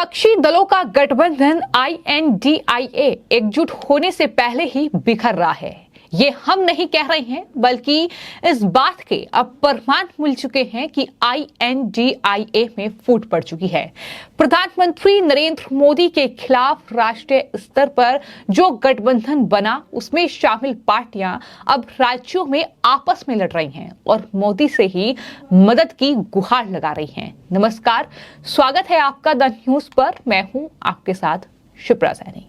विपक्षी दलों का गठबंधन INDIA एकजुट होने से पहले ही बिखर रहा है। ये हम नहीं कह रहे हैं, बल्कि इस बात के अब प्रमाण मिल चुके हैं कि INDIA में फूट पड़ चुकी है। प्रधानमंत्री नरेंद्र मोदी के खिलाफ राष्ट्रीय स्तर पर जो गठबंधन बना, उसमें शामिल पार्टियां अब राज्यों में आपस में लड़ रही हैं और मोदी से ही मदद की गुहार लगा रही हैं। नमस्कार, स्वागत है आपका द न्यूज पर। मैं हूं आपके साथ शिप्रा सैनी।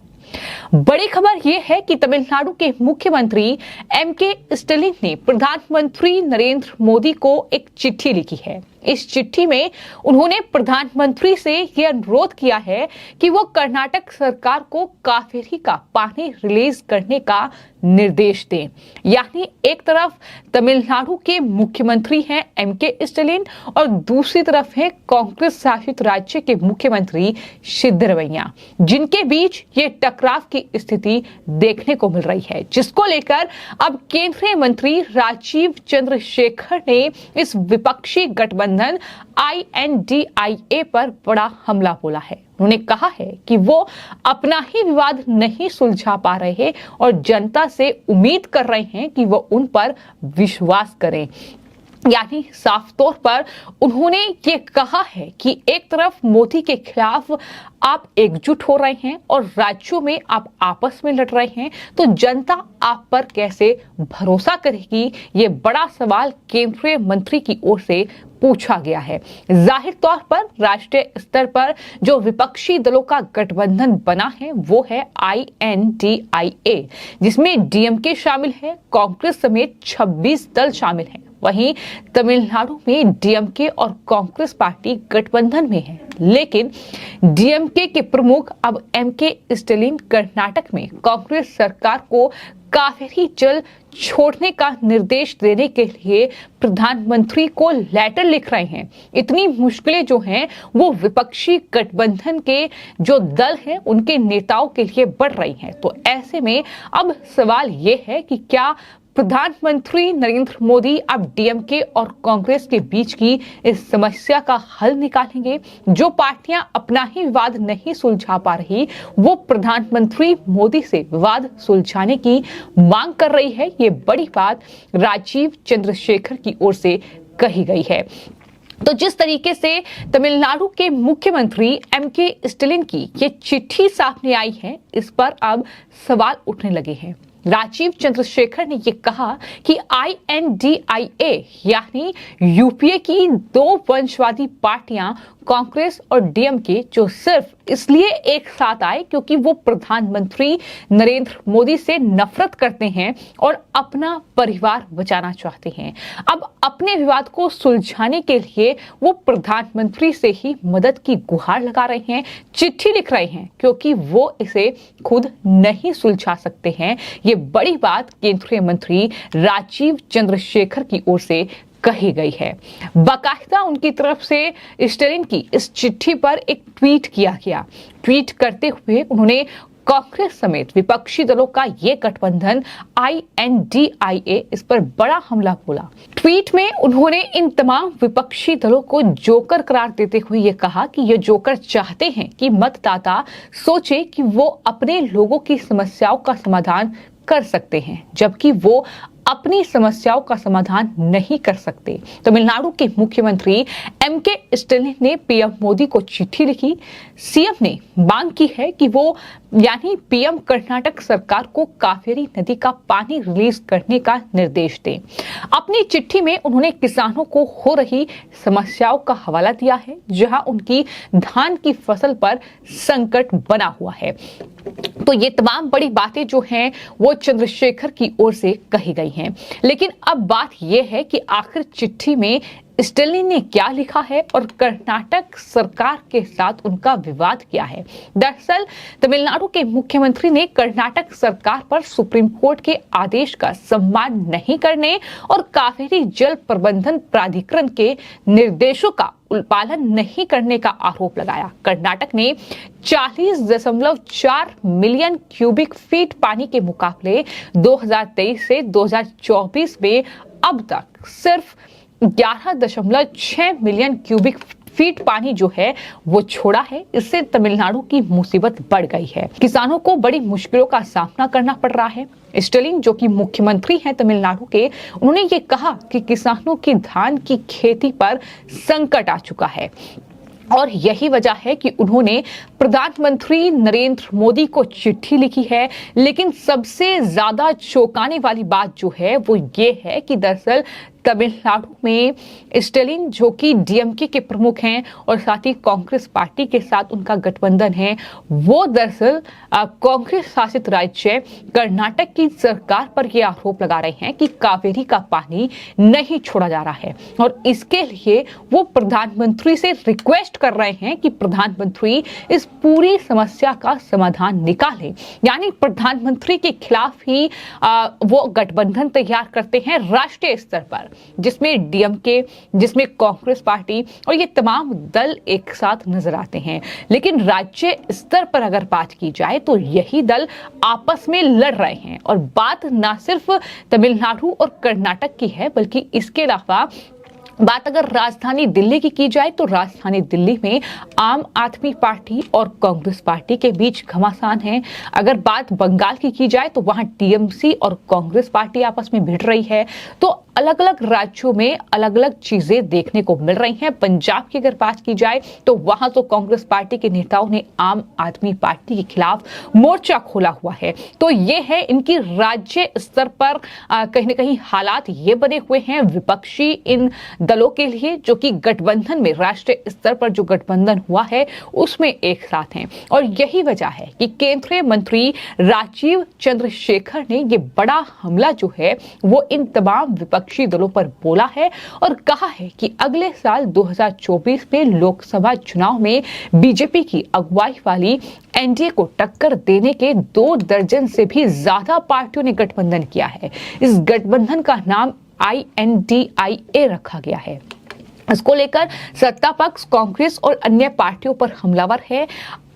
बड़ी खबर यह है कि तमिलनाडु के मुख्यमंत्री MK स्टालिन ने प्रधानमंत्री नरेंद्र मोदी को एक चिट्ठी लिखी है। इस चिट्ठी में उन्होंने प्रधानमंत्री से यह अनुरोध किया है कि वो कर्नाटक सरकार को कावेरी का पानी रिलीज करने का निर्देश दें। यानी एक तरफ तमिलनाडु के मुख्यमंत्री हैं MK स्टालिन और दूसरी तरफ है कांग्रेस शासित राज्य के मुख्यमंत्री सिद्धरमैया, जिनके बीच ये टकराव की स्थिति देखने को मिल रही है, जिसको लेकर अब केंद्रीय मंत्री राजीव चंद्रशेखर ने इस विपक्षी गठबंधन INDIA पर बड़ा हमला बोला है। उन्होंने कहा है कि वो अपना ही विवाद नहीं सुलझा पा रहे और जनता से उम्मीद कर रहे हैं कि वो उन पर विश्वास करें। यानी साफ तौर पर उन्होंने ये कहा है कि एक तरफ मोदी के खिलाफ आप एकजुट हो रहे हैं और राज्यों में आप आपस में लड़ रहे हैं, तो जनता आप पर कैसे भरोसा करेगी? ये बड़ा सवाल केंद्रीय मंत्री की ओर से पूछा गया है। जाहिर तौर पर राष्ट्रीय स्तर पर जो विपक्षी दलों का गठबंधन बना है वो है INDIA, जिसमें DMK शामिल है, कांग्रेस समेत 26 दल शामिल हैं। वहीं तमिलनाडु में DMK और कांग्रेस पार्टी गठबंधन में है, लेकिन DMK के प्रमुख अब MK स्टालिन कर्नाटक में कांग्रेस सरकार को कावेरी जल छोड़ने का निर्देश देने के लिए प्रधानमंत्री को लेटर लिख रहे हैं। इतनी मुश्किलें जो हैं वो विपक्षी गठबंधन के जो दल हैं उनके नेताओं के लिए बढ़ रही हैं। तो ऐसे में अब सवाल ये है कि क्या प्रधानमंत्री नरेंद्र मोदी अब DMK और कांग्रेस के बीच की इस समस्या का हल निकालेंगे? जो पार्टियां अपना ही विवाद नहीं सुलझा पा रही, वो प्रधानमंत्री मोदी से विवाद सुलझाने की मांग कर रही है। ये बड़ी बात राजीव चंद्रशेखर की ओर से कही गई है। तो जिस तरीके से तमिलनाडु के मुख्यमंत्री MK स्टालिन की ये चिट्ठी सामने आई है, इस पर अब सवाल उठने लगे हैं। राजीव चंद्रशेखर ने ये कहा कि INDIA यानी UPA की दो वंशवादी पार्टियां कांग्रेस और DMK जो सिर्फ इसलिए एक साथ आए क्योंकि वो प्रधानमंत्री नरेंद्र मोदी से नफरत करते हैं और अपना परिवार बचाना चाहते हैं। अब अपने विवाद को सुलझाने के लिए वो प्रधानमंत्री से ही मदद की गुहार लगा रहे हैं, चिट्ठी लिख रहे हैं, क्योंकि वो इसे खुद नहीं सुलझा सकते हैं। ये बड़ी बात केंद्रीय मंत्री राजीव चंद्रशेखर की ओर से कही गई है। बाकायदा उनकी तरफ से स्टालिन की इस चिट्ठी पर एक ट्वीट किया गया। ट्वीट करते हुए उन्होंने कांग्रेस समेत विपक्षी दलों का ये गठबंधन INDIA, इस पर बड़ा हमला बोला। ट्वीट में उन्होंने इन तमाम विपक्षी दलों को जोकर करार देते हुए ये कहा कि ये जोकर चाहते हैं कि मतदाता सोचे कि वो अपने लोगों की समस्याओं का समाधान कर सकते हैं, जबकि वो अपनी समस्याओं का समाधान नहीं कर सकते। तमिलनाडु के मुख्यमंत्री MK स्टालिन ने PM मोदी को चिट्ठी लिखी। CM ने मांग की है कि वो यानी PM कर्नाटक सरकार को कावेरी नदी का पानी रिलीज करने का निर्देश दें। अपनी चिट्ठी में उन्होंने किसानों को हो रही समस्याओं का हवाला दिया है, जहां उनकी धान की फसल पर संकट बना हुआ है। तो ये तमाम बड़ी बातें जो हैं वो चंद्रशेखर की ओर से कही गई हैं। लेकिन अब बात यह है कि आखिर चिट्ठी में स्टालिन ने क्या लिखा है और कर्नाटक सरकार के साथ उनका विवाद क्या है। दरअसल तमिलनाडु के मुख्यमंत्री ने कर्नाटक सरकार पर सुप्रीम कोर्ट के आदेश का सम्मान नहीं करने और कावेरी जल प्रबंधन प्राधिकरण के निर्देशों का पालन नहीं करने का आरोप लगाया। कर्नाटक ने 40.4 मिलियन क्यूबिक फीट पानी के मुकाबले 2023 से 2024 में अब तक सिर्फ 11.6 मिलियन क्यूबिक फीट पानी जो है वो छोड़ा है। इससे तमिलनाडु की मुसीबत बढ़ गई है। किसानों को बड़ी मुश्किलों का सामना करना पड़ रहा है। स्टेलिन जो कि मुख्यमंत्री हैं तमिलनाडु के, उन्होंने ये कहा कि किसानों की धान की खेती पर संकट आ चुका है और यही वजह है कि उन्होंने प्रधानमंत्री नरेंद्र मोदी को चिट्ठी लिखी है। लेकिन सबसे ज्यादा चौंकाने वाली बात जो है वो ये है कि दरअसल तमिलनाडु में स्टेलिन जो कि डीएमके के प्रमुख हैं और साथ ही कांग्रेस पार्टी के साथ उनका गठबंधन है, वो दरअसल कांग्रेस शासित राज्य कर्नाटक की सरकार पर यह आरोप लगा रहे हैं कि कावेरी का पानी नहीं छोड़ा जा रहा है और इसके लिए वो प्रधानमंत्री से रिक्वेस्ट कर रहे हैं कि प्रधानमंत्री इस पूरी समस्या का समाधान निकालें। यानी प्रधानमंत्री के खिलाफ ही वो गठबंधन तैयार करते हैं राष्ट्रीय स्तर पर, जिसमें डीएमके, जिसमें कांग्रेस पार्टी और ये तमाम दल एक साथ नजर आते हैं। लेकिन राज्य स्तर पर अगर बात की जाए तो यही दल आपस में लड़ रहे हैं और बात ना सिर्फ तमिलनाडु और कर्नाटक की है बल्कि इसके अलावा बात अगर राजधानी दिल्ली की जाए तो राजधानी दिल्ली में आम आदमी पार्टी और कांग्रेस पार्टी के बीच घमासान है। अगर बात बंगाल की जाए तो वहां टीएमसी और कांग्रेस पार्टी आपस में भिड़ रही है। तो अलग अलग राज्यों में अलग अलग चीजें देखने को मिल रही हैं। पंजाब की अगर बात की जाए तो वहां तो कांग्रेस पार्टी के नेताओं ने आम आदमी पार्टी के खिलाफ मोर्चा खोला हुआ है। तो ये है इनकी राज्य स्तर पर कहीं ना कहीं हालात ये बने हुए हैं विपक्षी इन दलों के लिए, जो कि गठबंधन में राष्ट्रीय स्तर पर जो गठबंधन हुआ है उसमें एक साथ हैं। और यही वजह है कि केंद्रीय मंत्री राजीव चंद्रशेखर ने ये बड़ा हमला जो है वो इन तमाम विपक्षी दलों पर बोला है और कहा है कि अगले साल 2024 में लोकसभा चुनाव में बीजेपी की अगुवाई वाली एनडीए को टक्कर देने के 2 दर्जन से भी ज्यादा पार्टियों ने गठबंधन किया है। इस गठबंधन का नाम INDIA रखा गया है। इसको लेकर सत्ता पक्ष कांग्रेस और अन्य पार्टियों पर हमलावर है।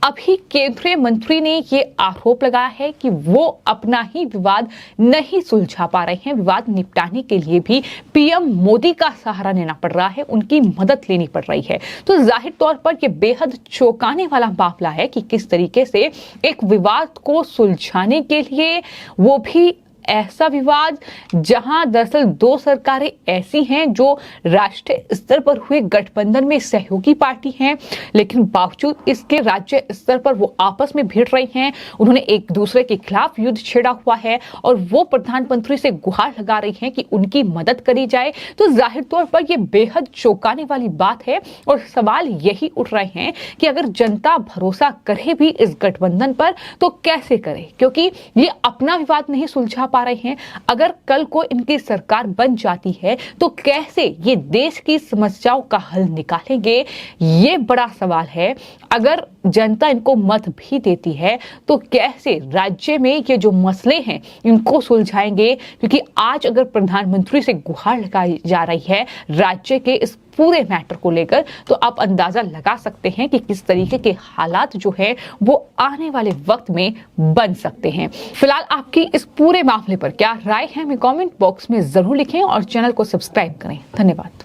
अभी केंद्रीय मंत्री ने ये आरोप लगाया है कि वो अपना ही विवाद नहीं सुलझा पा रहे हैं। विवाद निपटाने के लिए भी पीएम मोदी का सहारा लेना पड़ रहा है, उनकी मदद लेनी पड़ रही है। तो जाहिर तौर पर यह बेहद चौंकाने वाला मामला है कि किस तरीके से एक विवाद को सुलझाने के लिए, वो भी ऐसा विवाद जहां दरअसल 2 सरकारें ऐसी हैं जो राष्ट्रीय स्तर पर हुए गठबंधन में सहयोगी पार्टी हैं, लेकिन बावजूद इसके राज्य स्तर पर वो आपस में भिड़ रही हैं। उन्होंने एक दूसरे के खिलाफ युद्ध छेड़ा हुआ है और वो प्रधानमंत्री से गुहार लगा रही हैं कि उनकी मदद करी जाए। तो जाहिर तौर पर यह बेहद चौंकाने वाली बात है और सवाल यही उठ रहे हैं कि अगर जनता भरोसा करे भी इस गठबंधन पर तो कैसे करे, क्योंकि ये अपना विवाद नहीं सुलझा पा रहे हैं। अगर कल को इनकी सरकार बन जाती है तो कैसे ये देश की समस्याओं का हल निकालेंगे, ये बड़ा सवाल है। अगर जनता इनको मत भी देती है तो कैसे राज्य में ये जो मसले हैं इनको सुलझाएंगे, क्योंकि आज अगर प्रधानमंत्री से गुहार लगाई जा रही है राज्य के इस पूरे मैटर को लेकर, तो आप अंदाजा लगा सकते हैं कि किस तरीके के हालात जो है वो आने वाले वक्त में बन सकते हैं। फिलहाल आपकी इस पूरे मामले पर क्या राय है, हमें कमेंट बॉक्स में जरूर लिखें और चैनल को सब्सक्राइब करें। धन्यवाद।